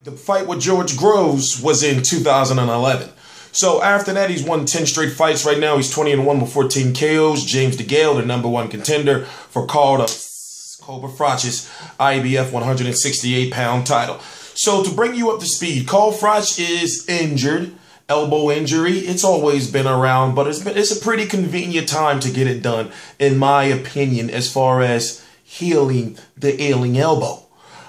The fight with George Groves was in 2011. So after that, he's won 10 straight fights. Right now, he's 20-1 with 14 KOs. James DeGALE, the #1 contender for Cobra Frach's IBF 168-pound title. So to bring you up to speed, Cobra Frach is injured, elbow injury. It's always been around, but it's a pretty convenient time to get it done, in my opinion, as far as healing the ailing elbow.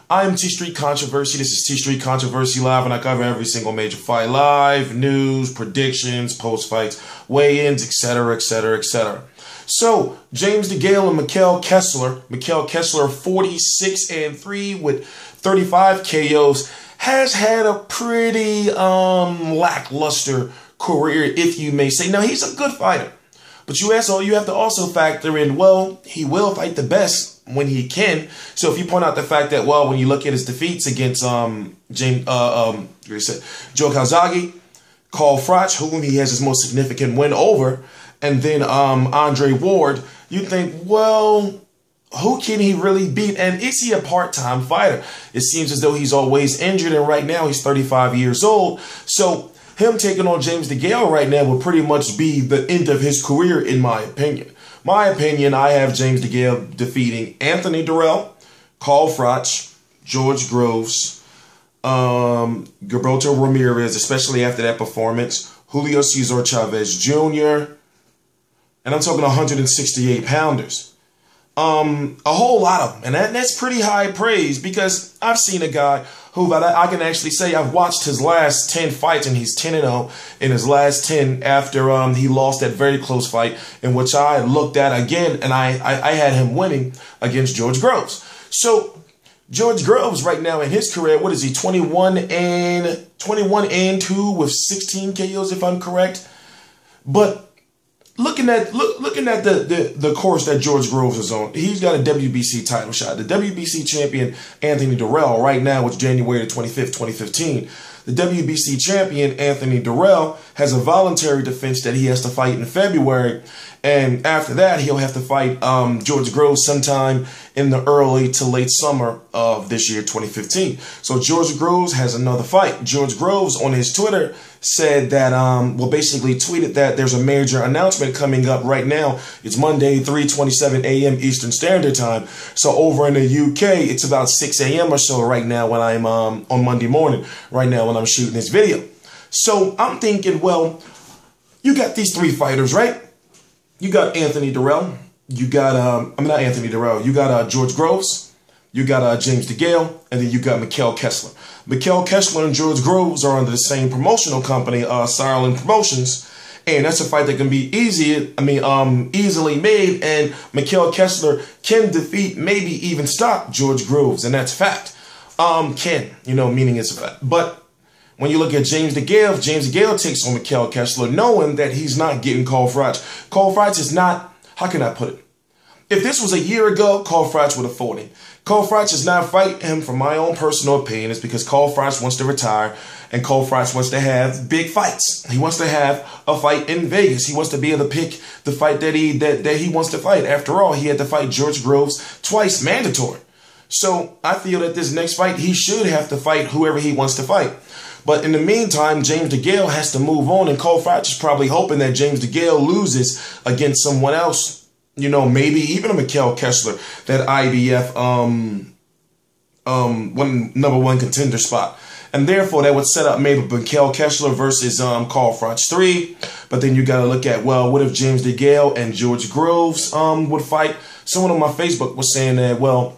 I'm T Street Controversy. This is T Street Controversy Live, and I cover every single major fight live, news, predictions, post-fights, weigh-ins, etc., etc., etc. So, James DeGALE and Mikhail Kessler. Mikhail Kessler, 46-3 with 35 KOs, has had a pretty lackluster career, if you may say. Now, he's a good fighter, but you have to also factor in, well, he will fight the best when he can. So if you point out the fact that, well, when you look at his defeats against Joe Calzaghe, Cobra Frach, whom he has his most significant win over, and then Andre Ward, you think, well, who can he really beat? And is he a part-time fighter? It seems as though he's always injured, and right now he's 35 years old. So him taking on James DeGALE right now would pretty much be the end of his career, in my opinion. I have James DeGALE defeating Anthony Dirrell, Cobra Frach, George Groves, Gilberto Ramirez, especially after that performance, Julio Cesar Chavez Jr., and I'm talking 168-pounders. A whole lot of them. And that's pretty high praise, because I've seen a guy who I can actually say I've watched his last 10 fights, and he's 10-0 in his last 10 after he lost that very close fight in which I looked at again, and I had him winning against George Groves. So George Groves right now in his career, what is he, 21-2 with 16 KOs, if I'm correct? But looking at the course that George Groves is on, he's got a WBC title shot. The WBC champion Anthony Dirrell right now, it's January 25th, 2015. The WBC champion Anthony Dirrell has a voluntary defense that he has to fight in February, and after that he'll have to fight George Groves sometime in the early to late summer of this year, 2015. So George Groves has another fight. George Groves on his Twitter said that, basically tweeted that there's a major announcement coming up right now. It's Monday, 3:27 a.m. Eastern Standard Time. So over in the UK, it's about 6 a.m. or so right now when I'm on Monday morning, right now when I'm shooting this video. So I'm thinking, well, you got these three fighters, right? You got Anthony Dirrell. You got, not Anthony Dirrell. You got George Groves. You got James DeGALE. And then you got Mikhail Kessler. Mikhail Kessler and George Groves are under the same promotional company, Sarlin Promotions. And that's a fight that can be easily made. And Mikhail Kessler can defeat, maybe even stop George Groves. And that's fact. Meaning it's a fact. But when you look at James DeGALE takes on Mikhail Kessler, knowing that he's not getting Cobra Frach. Cobra Frach is not, how can I put it? If this was a year ago, Cobra Frach would have fought him. Cobra Frach is not fighting him, for my own personal opinion. It's because Cobra Frach wants to retire, and Cobra Frach wants to have big fights. He wants to have a fight in Vegas. He wants to be able to pick the fight that he wants to fight. After all, he had to fight George Groves twice, mandatory. So I feel that this next fight, he should have to fight whoever he wants to fight. But in the meantime, James DeGALE has to move on, and Cobra Frach is probably hoping that James DeGALE loses against someone else, maybe even a Mikhail Kessler, that IBF #1 contender spot. And therefore, that would set up maybe Mikhail Kessler versus Cobra Frach 3. But then you got to look at, well, what if James DeGALE and George Groves would fight? Someone on my Facebook was saying that, well,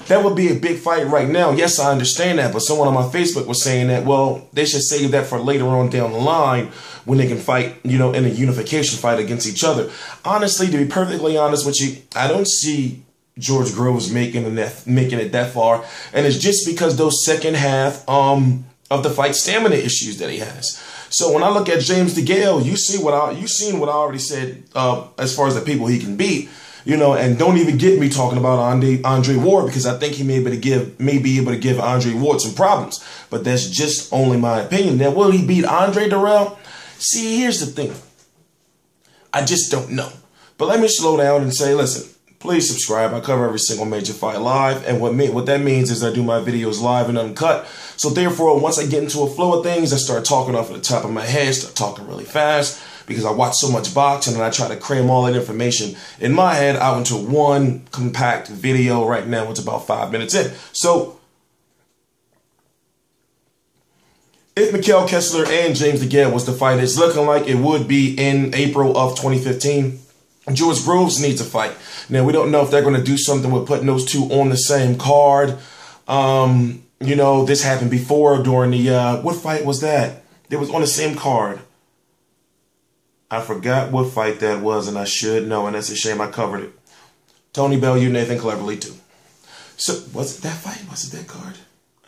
that would be a big fight right now. Yes, I understand that. But someone on my Facebook was saying that, well, they should save that for later on down the line when they can fight, in a unification fight against each other. Honestly, to be perfectly honest with you, I don't see George Groves making it that far. And it's just because those second half of the fight stamina issues that he has. So when I look at James DeGALE, you seen what I already said as far as the people he can beat. And don't even get me talking about Andre Ward, because I think he may be able to give Andre Ward some problems. But that's just only my opinion. Now, will he beat Andre Dirrell? See, here's the thing. I just don't know. But let me slow down and say, listen, please subscribe. I cover every single major fight live, and what that means is I do my videos live and uncut. So therefore, once I get into a flow of things, I start talking off the top of my head, start talking really fast, because I watch so much boxing and I try to cram all that information in my head out into one compact video. Right now, it's about 5 minutes in. So if Mikhail Kessler and James DeGALE was the fight, it's looking like it would be in April of 2015. George Groves needs a fight. Now, we don't know if they're going to do something with putting those two on the same card. You know, this happened before during the, what fight was that? It was on the same card. I forgot what fight that was, and I should know, and that's a shame I covered it. Tony Bellew, Nathan Cleverly, too. So, was it that fight? Was it that card?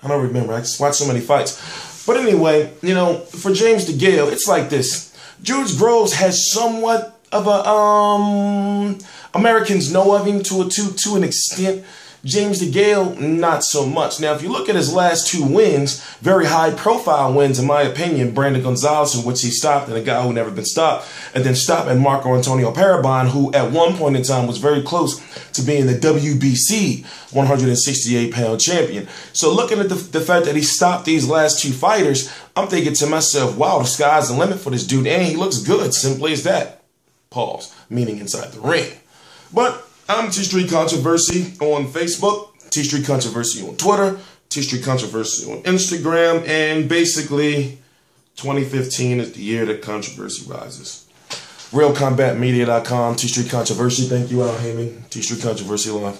I don't remember. I just watched so many fights. But anyway, you know, for James DeGALE, it's like this. George Groves has somewhat of a, Americans know of him to an extent. James DeGALE, not so much. Now, if you look at his last 2 wins, very high-profile wins, in my opinion, Brandon Gonzalez, in which he stopped, and a guy who never been stopped, and then stopping Marco Antonio Parabon, who at one point in time was very close to being the WBC 168-pound champion. So looking at the fact that he stopped these last 2 fighters, I'm thinking to myself, wow, the sky's the limit for this dude, and he looks good, simply as that. Pause, meaning inside the ring. But I'm T Street Controversy on Facebook, T Street Controversy on Twitter, T Street Controversy on Instagram, and basically 2015 is the year that controversy rises. RealCombatMedia.com, T Street Controversy. Thank you, Al Heyman. T Street Controversy Live.